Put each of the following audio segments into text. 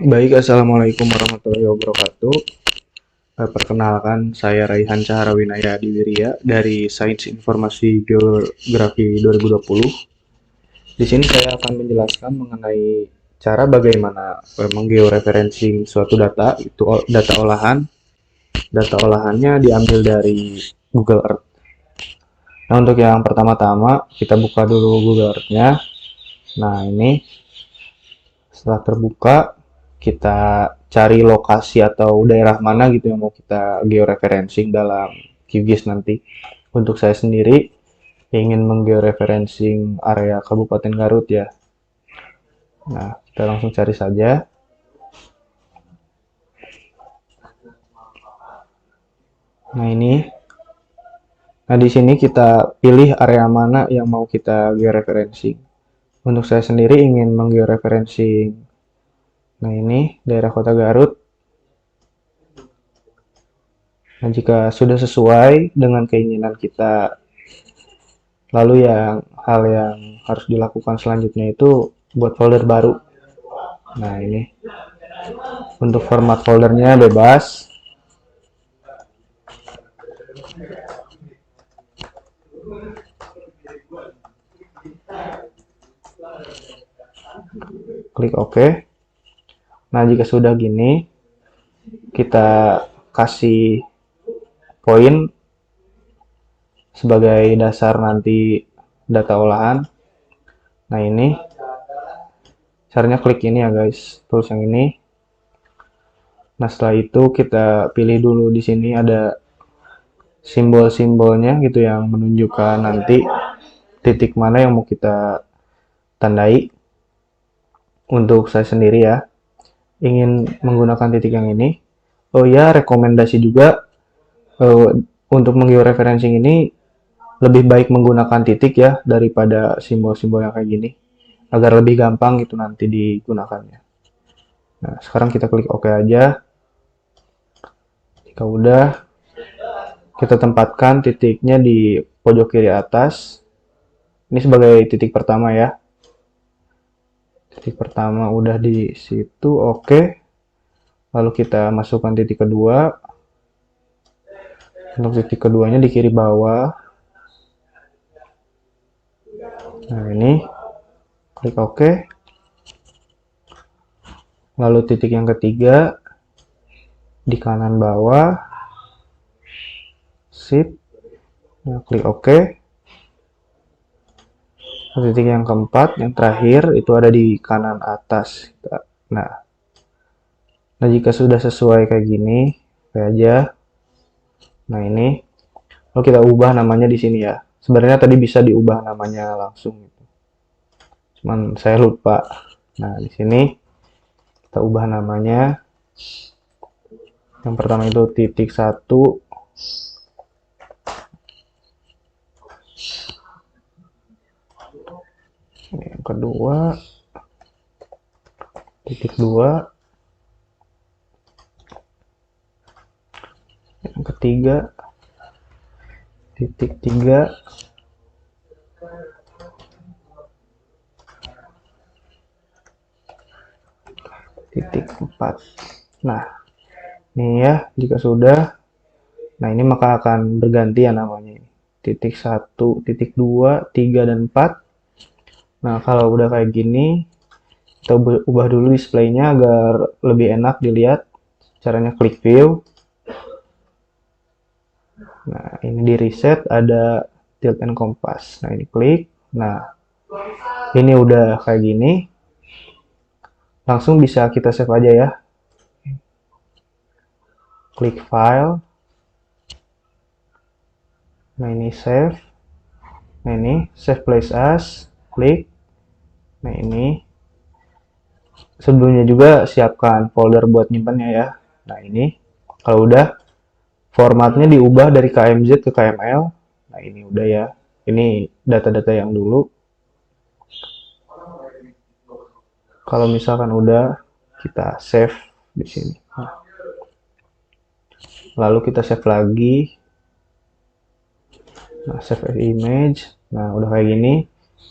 Baik, Assalamualaikum warahmatullahi wabarakatuh. Perkenalkan, saya Raihan Caharawinaya Diwirya dari Sains Informasi Geografi 2020. Di sini saya akan menjelaskan mengenai cara bagaimana menggeoreferencing suatu data, itu data olahan. Data olahannya diambil dari Google Earth. Nah, untuk yang pertama-tama, kita buka dulu Google Earth-nya. Nah, ini setelah terbuka, kita cari lokasi atau daerah mana gitu yang mau kita georeferencing dalam QGIS nanti. Untuk saya sendiri ingin menggeoreferencing area Kabupaten Garut ya. Nah, kita langsung cari saja. Nah, ini. Nah, di sini kita pilih area mana yang mau kita georeferencing. Untuk saya sendiri ingin menggeoreferencing. Nah, ini daerah Kota Garut. Nah, jika sudah sesuai dengan keinginan kita, lalu hal yang harus dilakukan selanjutnya itu buat folder baru. Nah, ini untuk format foldernya bebas. Klik OK. Nah, jika sudah gini, kita kasih poin sebagai dasar nanti data olahan. Nah, ini caranya klik ini ya guys, terus yang ini. Nah, setelah itu kita pilih dulu di sini ada simbol-simbolnya gitu yang menunjukkan nanti titik mana yang mau kita tandai. Untuk saya sendiri ya, ingin menggunakan titik yang ini. Oh ya, rekomendasi juga untuk menggeoreferencing ini lebih baik menggunakan titik ya daripada simbol-simbol yang kayak gini agar lebih gampang gitu nanti digunakannya. Nah, sekarang kita klik OK aja. Jika udah, kita tempatkan titiknya di pojok kiri atas. Ini sebagai titik pertama ya. Titik pertama udah di situ, oke. Lalu kita masukkan titik kedua. Untuk titik keduanya di kiri bawah. Nah, ini klik OK. Lalu titik yang ketiga di kanan bawah. Sip. Nah, klik OK. Titik yang keempat, yang terakhir itu ada di kanan atas. Nah, jika sudah sesuai kayak gini, kayak aja. Nah, ini lalu kita ubah namanya di sini ya. Sebenarnya tadi bisa diubah namanya langsung gitu. Cuman saya lupa. Nah, di sini kita ubah namanya. Yang pertama itu titik 1. Yang kedua titik 2. Yang ketiga titik 3. Titik 4. Nah, ini ya, jika sudah, nah ini maka akan berganti ya namanya. Titik 1, titik 2, 3, dan 4. Nah, kalau udah kayak gini, kita ubah dulu displaynya agar lebih enak dilihat. Caranya klik view. Nah, ini di reset ada tilt and compass. Nah, ini klik. Nah, ini udah kayak gini. Langsung bisa kita save aja ya. Klik file. Nah, ini save. Nah, ini save place as. Klik. Nah, ini sebelumnya juga siapkan folder buat nyimpannya ya. Nah, ini kalau udah formatnya diubah dari KMZ ke KML. Nah, ini udah ya. Ini data-data yang dulu. Kalau misalkan udah, kita save di sini. Nah, lalu kita save lagi. Nah, save as image. Nah, udah kayak gini.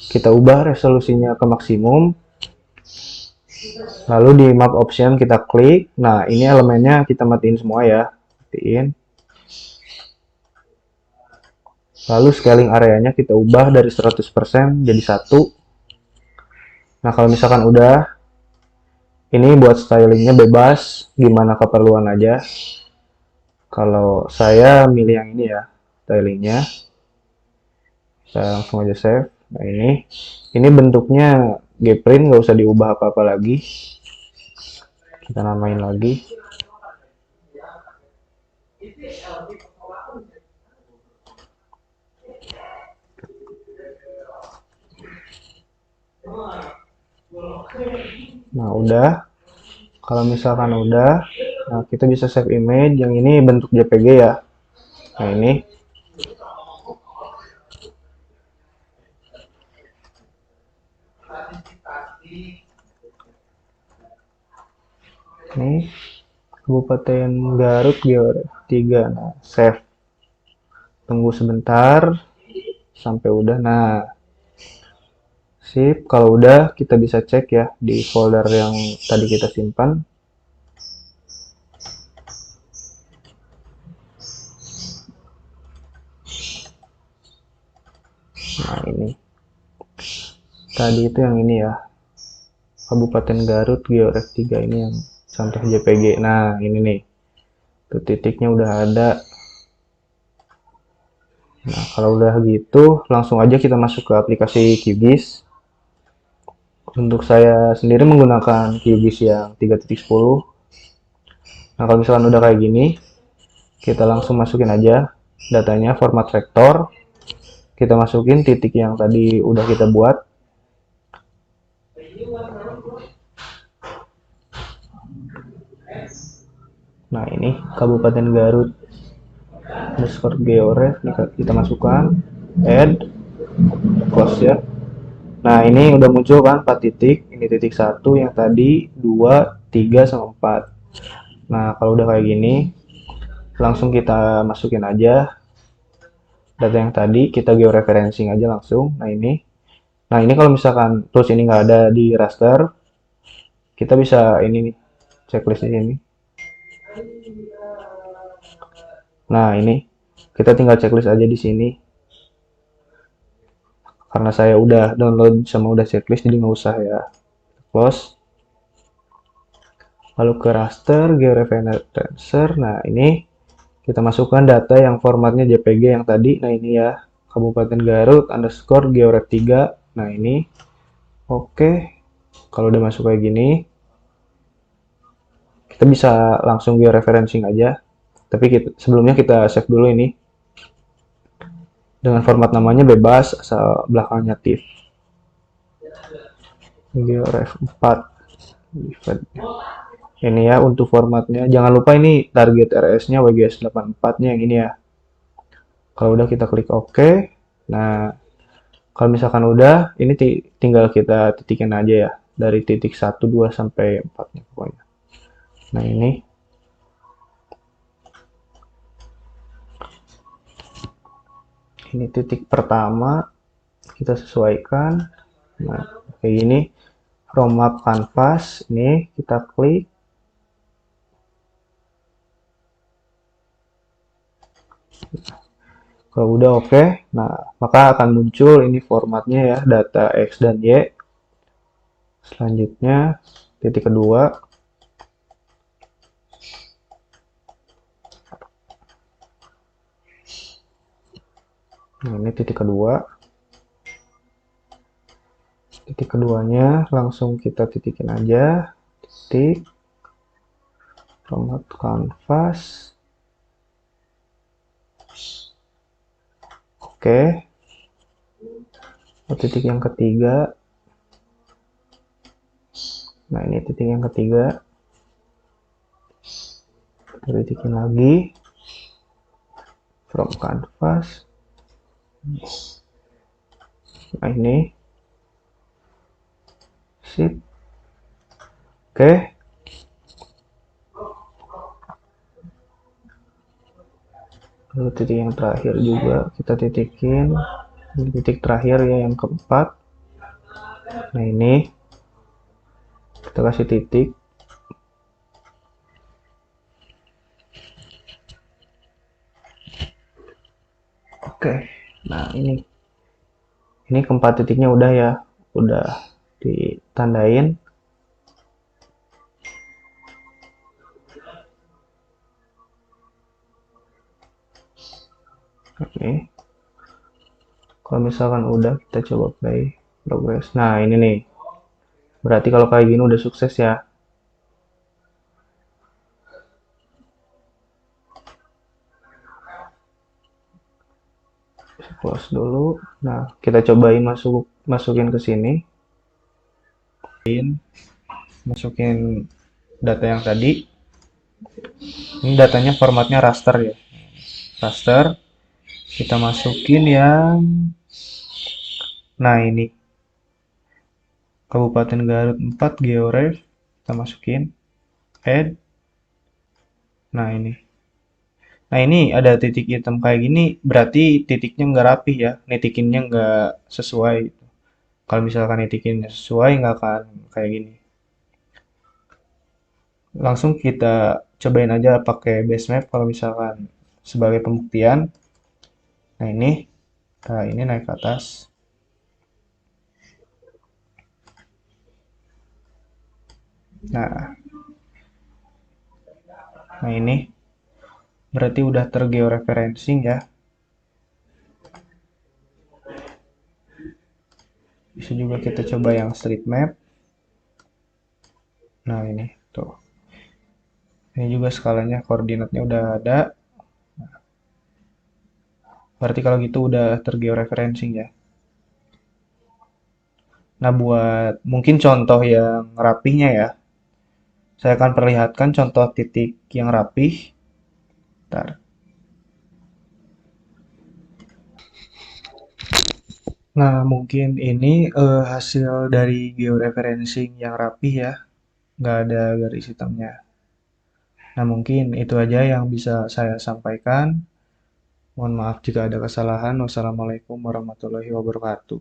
Kita ubah resolusinya ke maksimum. Lalu di map option kita klik. Nah, ini elemennya kita matiin semua ya. Matiin. Lalu scaling areanya kita ubah dari 100% jadi 1. Nah, kalau misalkan udah, ini buat stylingnya bebas, gimana keperluan aja. Kalau saya milih yang ini ya, stylingnya. Saya langsung aja save. Nah, ini bentuknya Gprint, nggak usah diubah apa-apa lagi. Kita namain lagi. Nah, udah. Kalau misalkan udah, nah kita bisa save image. Yang ini bentuk JPG ya. Nah, ini Kabupaten Garut Geo 3. Nah, save. Tunggu sebentar sampai udah. Nah, sip. Kalau udah, kita bisa cek ya di folder yang tadi kita simpan. Nah, ini. Tadi itu yang ini ya. Kabupaten Garut Georef 3, ini yang contoh JPG. Nah, ini nih. Tuh titiknya udah ada. Nah, kalau udah gitu, langsung aja kita masuk ke aplikasi QGIS. Untuk saya sendiri menggunakan QGIS yang 3.10. Nah, kalau misalkan udah kayak gini, kita langsung masukin aja datanya format vektor. Kita masukin titik yang tadi udah kita buat. Nah, ini Kabupaten Garut underscore georef, kita masukkan, add, close ya. Nah, ini udah muncul kan 4 titik. Ini titik 1 yang tadi, 2, 3 sama 4. Nah, kalau udah kayak gini, langsung kita masukin aja data yang tadi, kita georeferencing aja langsung. Nah, ini. Nah, ini kalau misalkan tools ini nggak ada di raster, kita bisa ini nih, checklist ini. Nah, ini kita tinggal checklist aja di sini. Karena saya udah download sama udah checklist, jadi nggak usah ya. Close. Lalu ke raster, georeferencer. Nah, ini kita masukkan data yang formatnya JPG yang tadi. Nah, ini ya, Kabupaten Garut underscore georef 3. Nah, ini. Oke. Kalau udah masuk kayak gini, kita bisa langsung georeferencing aja. Tapi sebelumnya kita save dulu ini. Dengan format namanya bebas, asal belakangnya TIFF. Georef 4. Ini ya untuk formatnya. Jangan lupa ini target RS-nya WGS 84-nya yang ini ya. Kalau udah kita klik OK. Nah, kalau misalkan udah, ini tinggal kita titikin aja ya. Dari titik 1, 2, sampai 4-nya pokoknya. Nah, ini titik pertama. Kita sesuaikan. Nah, kayak gini. From map canvas. Ini kita klik. Kalau udah oke, nah maka akan muncul ini formatnya ya, data X dan Y. Selanjutnya titik kedua. Nah, ini titik kedua. Titik keduanya langsung kita titikin aja. Titik. Format canvas. Oke. Titik yang ketiga. Nah, ini titik yang ketiga. Kita titikin lagi. From canvas. Nah, ini. Sip. Oke. Lalu titik yang terakhir juga kita titikin. Ini titik terakhir ya, yang keempat. Nah, ini kita kita kasih titik. Oke, nah ini keempat titiknya udah ya, udah ditandain. Oke, kalau misalkan udah, kita coba play progress. Nah ini nih, berarti kalau kayak gini udah sukses ya. Close dulu. Nah, kita cobain masukin ke sini. Masukin data yang tadi. Ini datanya formatnya raster ya. Raster. Kita masukin yang, nah ini Kabupaten Garut 4 georef. Kita masukin add. Nah ini. Nah ini ada titik hitam kayak gini, berarti titiknya nggak rapih ya, nitikinnya nggak sesuai. Kalau misalkan nitikinnya sesuai, nggak akan kayak gini. Langsung kita cobain aja pakai base map kalau misalkan sebagai pembuktian. Nah ini naik ke atas. Nah, nah ini berarti udah tergeoreferencing ya. Bisa juga kita coba yang street map. Nah ini tuh. Ini juga skalanya koordinatnya udah ada. Berarti kalau gitu udah tergeoreferencing ya. Nah buat mungkin contoh yang rapihnya ya. Saya akan perlihatkan contoh titik yang rapih. Bentar. Nah, mungkin ini hasil dari georeferencing yang rapih ya, nggak ada garis hitamnya. Nah, mungkin itu aja yang bisa saya sampaikan. Mohon maaf jika ada kesalahan. Wassalamualaikum warahmatullahi wabarakatuh.